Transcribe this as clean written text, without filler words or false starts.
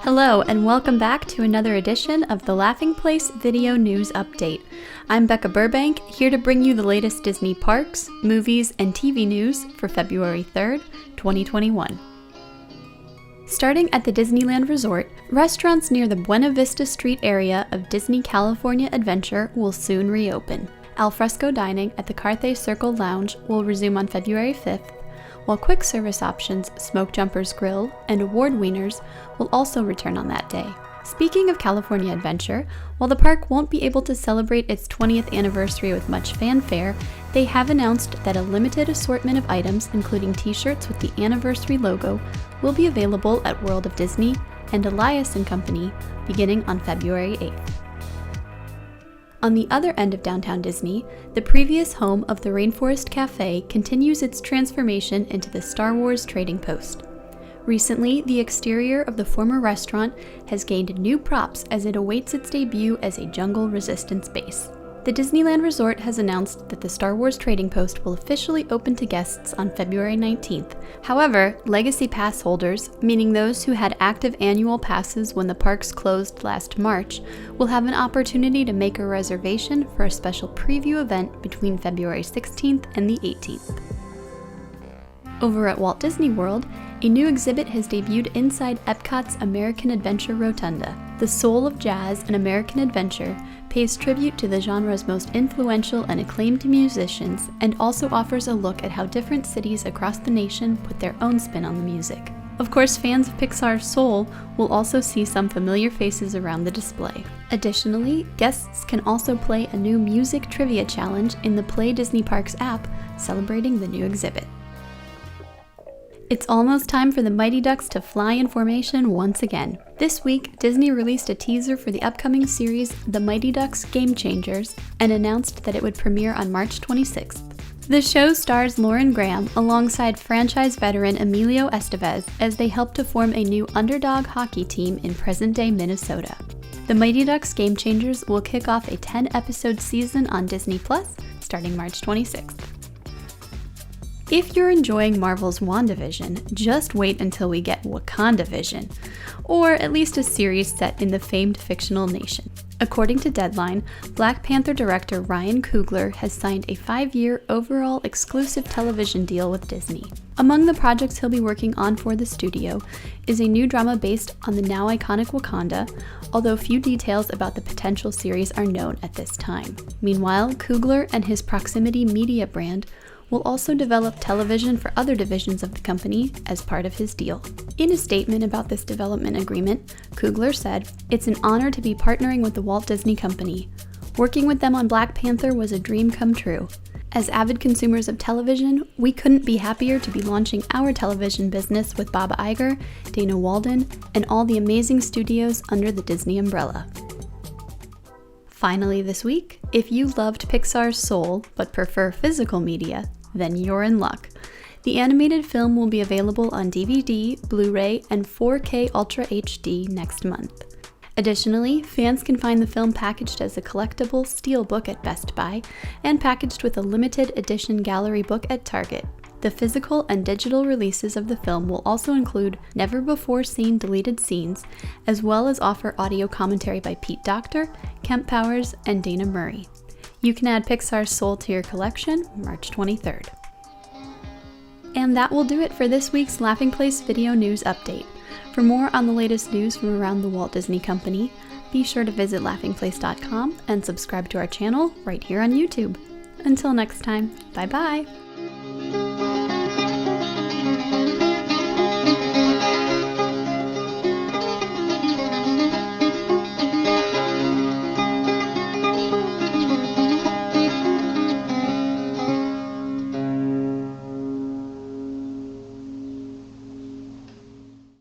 Hello, and welcome back to another edition of the Laughing Place Video News Update. I'm Becca Burbank, here to bring you the latest Disney parks, movies, and TV news for February 3rd, 2021. Starting at the Disneyland Resort, restaurants near the Buena Vista Street area of Disney California Adventure will soon reopen. Alfresco dining at the Carthay Circle Lounge will resume on February 5th, while quick service options Smoke Jumpers Grill and Award Wieners will also return on that day. Speaking of California Adventure, while the park won't be able to celebrate its 20th anniversary with much fanfare, they have announced that a limited assortment of items, including t-shirts with the anniversary logo, will be available at World of Disney and Elias & Company beginning on February 8th. On the other end of downtown Disney, the previous home of the Rainforest Cafe continues its transformation into the Star Wars Trading Post. Recently, the exterior of the former restaurant has gained new props as it awaits its debut as a jungle resistance base. The Disneyland Resort has announced that the Star Wars Trading Post will officially open to guests on February 19th. However, Legacy Pass holders, meaning those who had active annual passes when the parks closed last March, will have an opportunity to make a reservation for a special preview event between February 16th and the 18th. Over at Walt Disney World, a new exhibit has debuted inside EPCOT's American Adventure Rotunda. The Soul of Jazz and American Adventure pays tribute to the genre's most influential and acclaimed musicians and also offers a look at how different cities across the nation put their own spin on the music. Of course, fans of Pixar's Soul will also see some familiar faces around the display. Additionally, guests can also play a new music trivia challenge in the Play Disney Parks app celebrating the new exhibit. It's almost time for the Mighty Ducks to fly in formation once again. This week, Disney released a teaser for the upcoming series The Mighty Ducks Game Changers and announced that it would premiere on March 26th. The show stars Lauren Graham alongside franchise veteran Emilio Estevez as they help to form a new underdog hockey team in present-day Minnesota. The Mighty Ducks Game Changers will kick off a 10-episode season on Disney Plus starting March 26th. If you're enjoying Marvel's WandaVision, just wait until we get Wakanda Vision, or at least a series set in the famed fictional nation. According to Deadline, Black Panther director Ryan Coogler has signed a 5-year overall exclusive television deal with Disney. Among the projects he'll be working on for the studio is a new drama based on the now iconic Wakanda, although few details about the potential series are known at this time. Meanwhile, Coogler and his Proximity Media brand will also develop television for other divisions of the company as part of his deal. In a statement about this development agreement, Coogler said, "It's an honor to be partnering with the Walt Disney Company. Working with them on Black Panther was a dream come true. As avid consumers of television, we couldn't be happier to be launching our television business with Bob Iger, Dana Walden, and all the amazing studios under the Disney umbrella." Finally this week, if you loved Pixar's Soul but prefer physical media, then you're in luck. The animated film will be available on DVD, Blu-ray, and 4K Ultra HD next month. Additionally, fans can find the film packaged as a collectible steelbook at Best Buy and packaged with a limited edition gallery book at Target. The physical and digital releases of the film will also include never-before-seen deleted scenes, as well as offer audio commentary by Pete Docter, Kemp Powers, and Dana Murray. You can add Pixar's Soul to your collection March 23rd. And that will do it for this week's Laughing Place Video News Update. For more on the latest news from around the Walt Disney Company, be sure to visit laughingplace.com and subscribe to our channel right here on YouTube. Until next time, bye-bye!